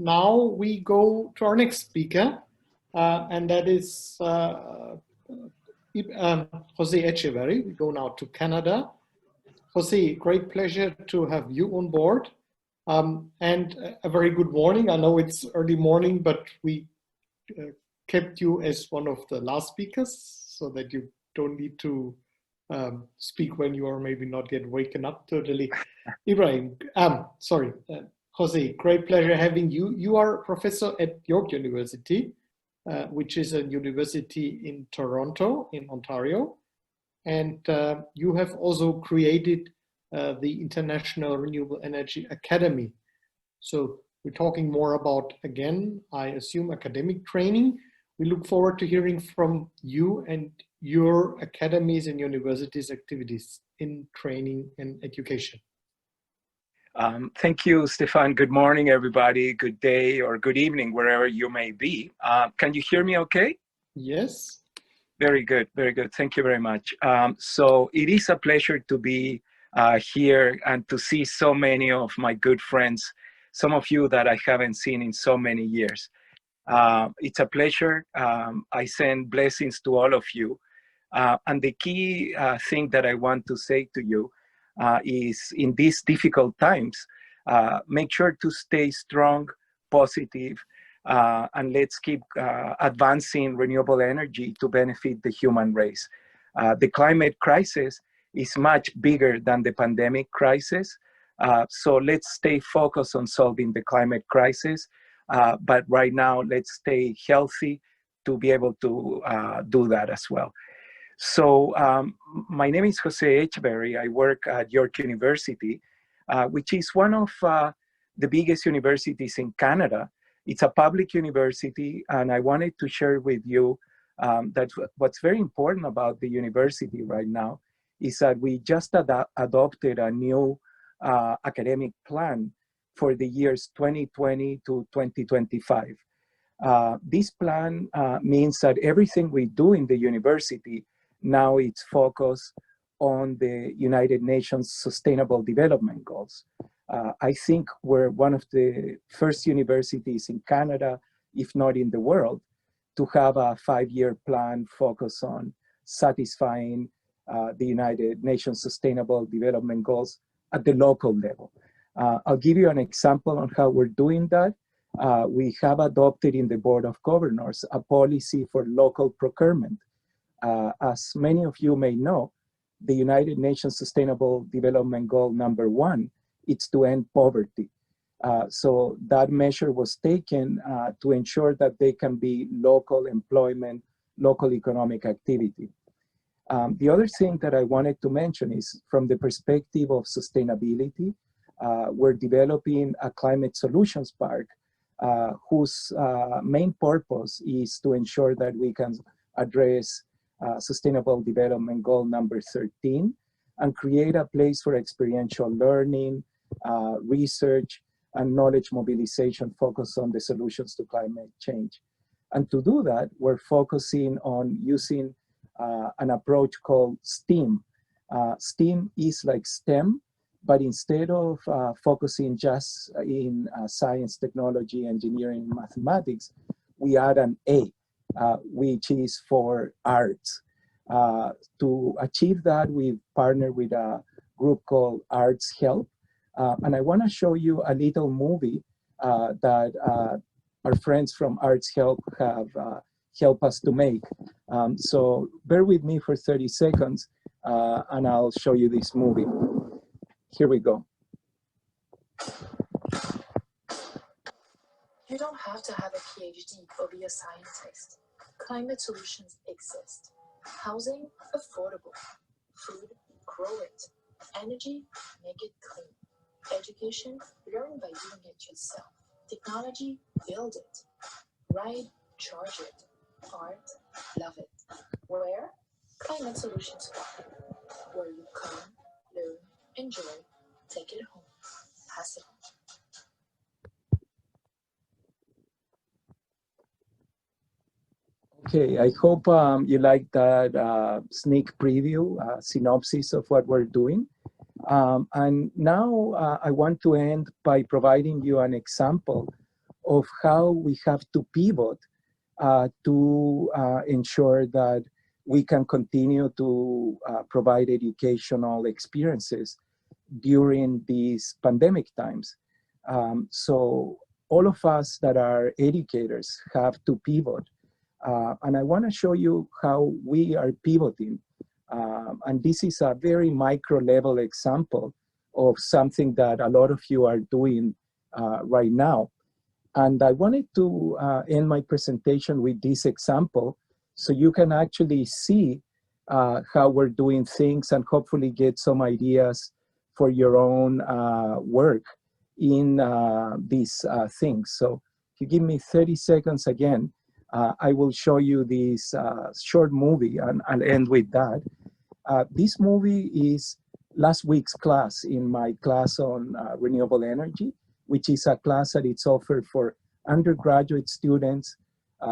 now we go to our next speaker, and that is Jose Etcheverry. We go now to Canada. Jose, great pleasure to have you on board. And a very good morning. I know it's early morning, but we kept you as one of the last speakers so that you don't need to speak when you are maybe not yet waken up totally. Ibrahim, Jose, great pleasure having you. You are a professor at York University, which is a university in Toronto, in Ontario. And you have also created the International Renewable Energy Academy. So we're talking more about, again, I assume, academic training. We look forward to hearing from you and your academies and universities' activities in training and education. Thank you, Stefan. Good morning, everybody. Good day or good evening, wherever you may be. Can you hear me okay? Yes. Very good, very good. Thank you very much. So it is a pleasure to be here and to see so many of my good friends, some of you that I haven't seen in so many years. It's a pleasure. I send blessings to all of you. And the key thing that I want to say to you is in these difficult times, make sure to stay strong, positive, and let's keep advancing renewable energy to benefit the human race. The climate crisis is much bigger than the pandemic crisis. So let's stay focused on solving the climate crisis. But right now, let's stay healthy to be able to do that as well. So my name is Jose Etcheverry. I work at York University, which is one of the biggest universities in Canada. It's a public university, and I wanted to share with you that what's very important about the university right now is that we just adopted a new academic plan for the years 2020 to 2025. This plan means that everything we do in the university now it's focused on the United Nations Sustainable Development Goals. I think we're one of the first universities in Canada, if not in the world, to have a 5-year plan focused on satisfying the United Nations Sustainable Development Goals at the local level. I'll give you an example on how we're doing that. We have adopted in the Board of Governors a policy for local procurement. As many of you may know, the United Nations Sustainable Development Goal #1, it's to end poverty. So that measure was taken to ensure that there can be local employment, local economic activity. The other thing that I wanted to mention is from the perspective of sustainability, we're developing a climate solutions park whose main purpose is to ensure that we can address Sustainable Development Goal #13 and create a place for experiential learning, research, and knowledge mobilization focused on the solutions to climate change. And to do that, we're focusing on using an approach called STEAM. STEAM is like STEM, but instead of focusing just in science, technology, engineering, mathematics, we add an A, which is for arts. To achieve that, we've partnered with a group called Arts Help. And I want to show you a little movie that our friends from Arts Help have helped us to make. So bear with me for 30 seconds and I'll show you this movie. Here we go. You don't have to have a PhD or be a scientist. Climate solutions exist. Housing, affordable. Food, grow it. Energy, make it clean. Education, learn by doing it yourself. Technology, build it. Ride, charge it. Art, love it. Where? Climate Solutions Park. Where you come, learn, enjoy, take it home, pass it on. Okay, I hope you like that sneak preview, synopsis of what we're doing. And now I want to end by providing you an example of how we have to pivot to ensure that we can continue to provide educational experiences during these pandemic times. So all of us that are educators have to pivot. And I want to show you how we are pivoting. And this is a very micro level example of something that a lot of you are doing right now. And I wanted to end my presentation with this example so you can actually see how we're doing things and hopefully get some ideas for your own work in these things. So if you give me 30 seconds again, I will show you this short movie, and I'll end with that. This movie is last week's class in my class on renewable energy, which is a class that it's offered for undergraduate students,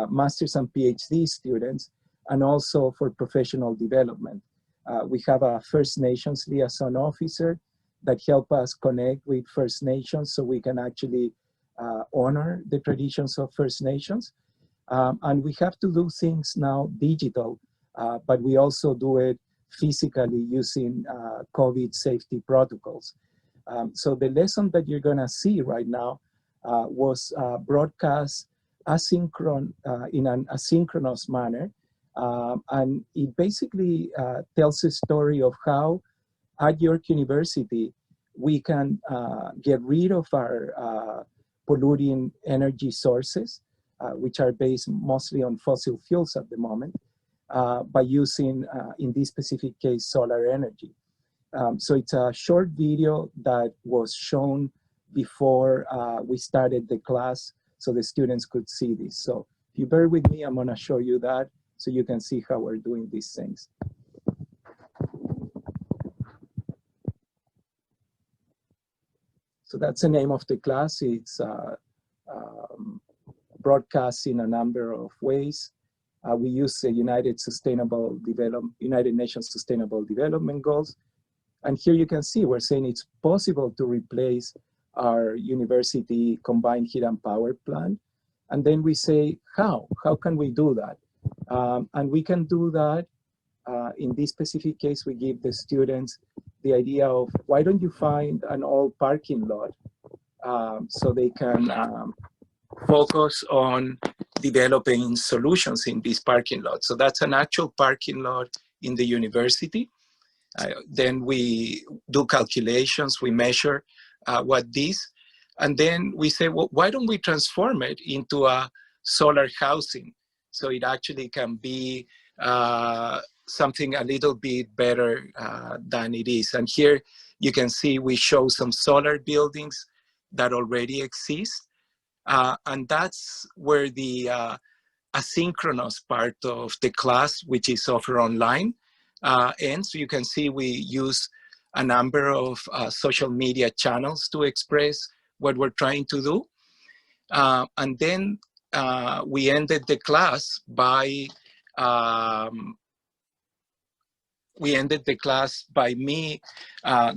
master's and PhD students, and also for professional development. We have a First Nations liaison officer that help us connect with First Nations so we can actually honor the traditions of First Nations. And we have to do things now digital, but we also do it physically using COVID safety protocols. So the lesson that you're gonna see right now was broadcast in an asynchronous manner. And it basically tells a story of how at York University, we can get rid of our polluting energy sources, which are based mostly on fossil fuels at the moment, by using, in this specific case, solar energy. So it's a short video that was shown before we started the class so the students could see this. So if you bear with me, I'm gonna show you that so you can see how we're doing these things. So that's the name of the class. It's broadcast in a number of ways. We use the United Nations Sustainable Development Goals. And here you can see we're saying it's possible to replace our university combined heat and power plant. And then we say, how? How can we do that? And we can do that. In this specific case, we give the students the idea of, why don't you find an old parking lot so they can focus on developing solutions in this parking lot. So that's an actual parking lot in the university. Then we do calculations, we measure what this, and then we say, well, why don't we transform it into a solar housing so it actually can be something a little bit better than it is. And here you can see we show some solar buildings that already exist. And that's where the asynchronous part of the class, which is offered online, ends. So you can see we use a number of social media channels to express what we're trying to do. And then we ended the class by me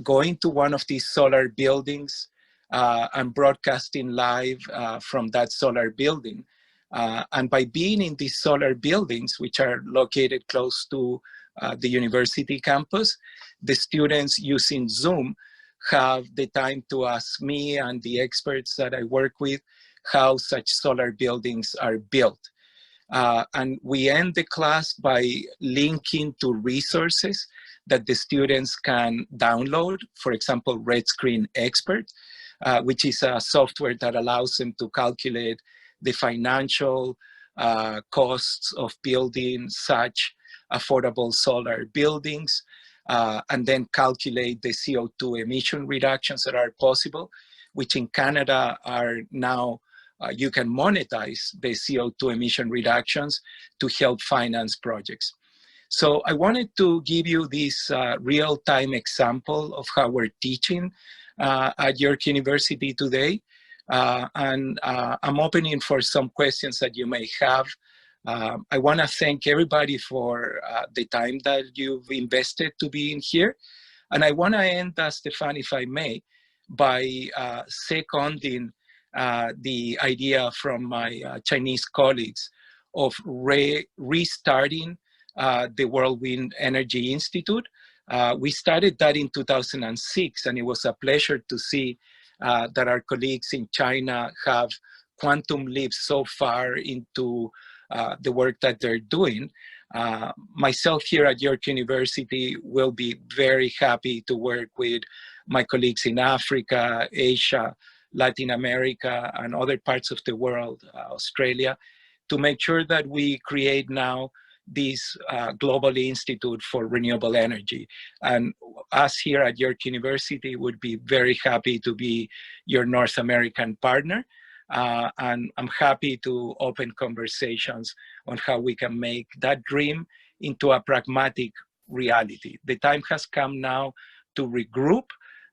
going to one of these solar buildings and broadcasting live from that solar building. And by being in these solar buildings, which are located close to the university campus, the students using Zoom have the time to ask me and the experts that I work with how such solar buildings are built. And we end the class by linking to resources that the students can download. For example, Red Screen Expert, which is a software that allows them to calculate the financial costs of building such affordable solar buildings, and then calculate the CO2 emission reductions that are possible, which in Canada are now you can monetize the CO2 emission reductions to help finance projects. So I wanted to give you this real-time example of how we're teaching at York University today. And I'm opening for some questions that you may have. I want to thank everybody for the time that you've invested to be in here. And I want to end, Stefan, if I may, by seconding the idea from my Chinese colleagues of restarting the World Wind Energy Institute. We started that in 2006, and it was a pleasure to see that our colleagues in China have quantum leaps so far into the work that they're doing. Myself here at York University will be very happy to work with my colleagues in Africa, Asia, Latin America, and other parts of the world, Australia, to make sure that we create now this Global Institute for Renewable Energy. And us here at York University would be very happy to be your North American partner. And I'm happy to open conversations on how we can make that dream into a pragmatic reality. The time has come now to regroup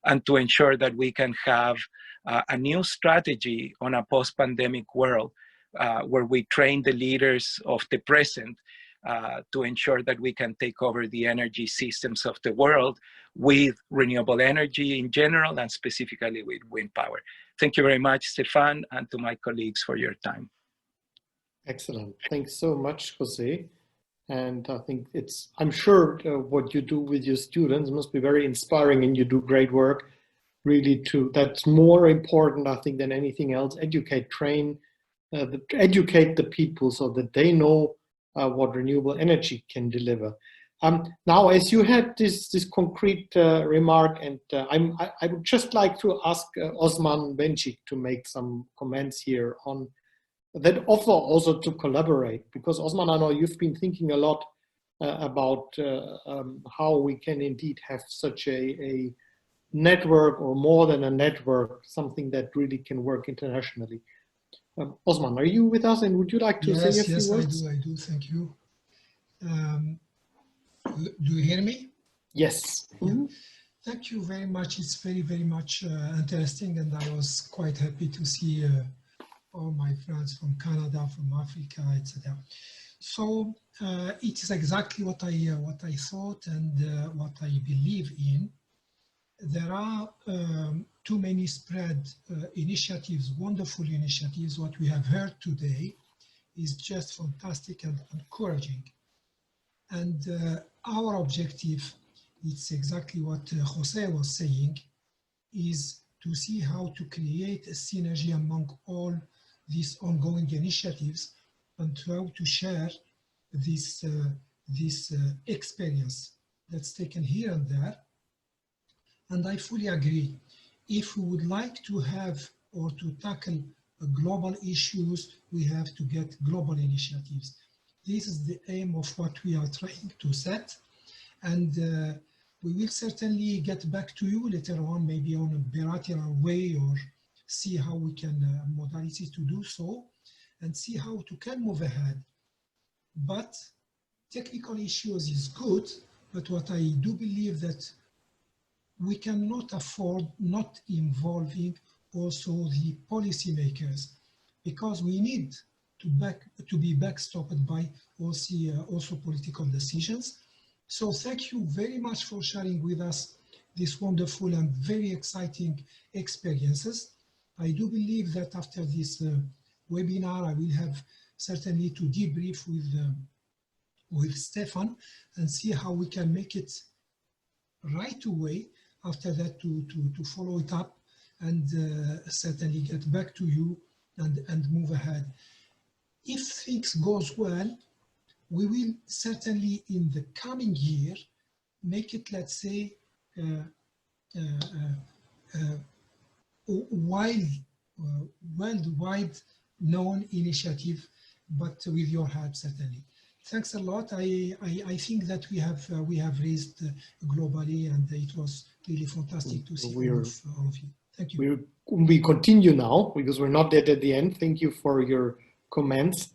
and to ensure that we can have a new strategy on a post-pandemic world where we train the leaders of the present to ensure that we can take over the energy systems of the world with renewable energy in general and specifically with wind power. Thank you very much, Stefan, and to my colleagues for your time. Excellent. Thanks so much, Jose. And I think I'm sure what you do with your students must be very inspiring, and you do great work really that's more important, I think, than anything else. Educate the people so that they know what renewable energy can deliver. Now, as you had this concrete remark, and I would just like to ask Osman Bencik to make some comments here on that offer also to collaborate, because Osman, I know you've been thinking a lot about how we can indeed have such a network, or more than a network, something that really can work internationally. Osman, are you with us, and would you like to say a few words? Yes, I do, thank you. Do you hear me? Yes. Yeah. Mm-hmm. Thank you very much. It's very, very much interesting, and I was quite happy to see all my friends from Canada, from Africa, etc. So it is exactly what I thought and what I believe in. There are too many spread initiatives, wonderful initiatives. What we have heard today is just fantastic and encouraging. And our objective, it's exactly what Jose was saying, is to see how to create a synergy among all these ongoing initiatives and how to share this experience that's taken here and there. And I fully agree. If we would like to have or to tackle global issues, we have to get global initiatives. This is the aim of what we are trying to set. And we will certainly get back to you later on, maybe on a bilateral way, or see how we can, modalities to do so, and see how to can move ahead. But technical issues is good, but what I do believe that we cannot afford not involving also the policymakers, because we need to be backstopped by also political decisions. So thank you very much for sharing with us this wonderful and very exciting experiences. I do believe that after this webinar, I will have certainly to debrief with Stefan and see how we can make it right away. After that, to follow it up and certainly get back to you and move ahead. If things goes well, we will certainly in the coming year make it, let's say, worldwide known initiative, but with your help certainly. Thanks a lot. I think that we have raised globally, and it was really fantastic to see all of you. Thank you. We continue now because we're not yet at the end. Thank you for your comments.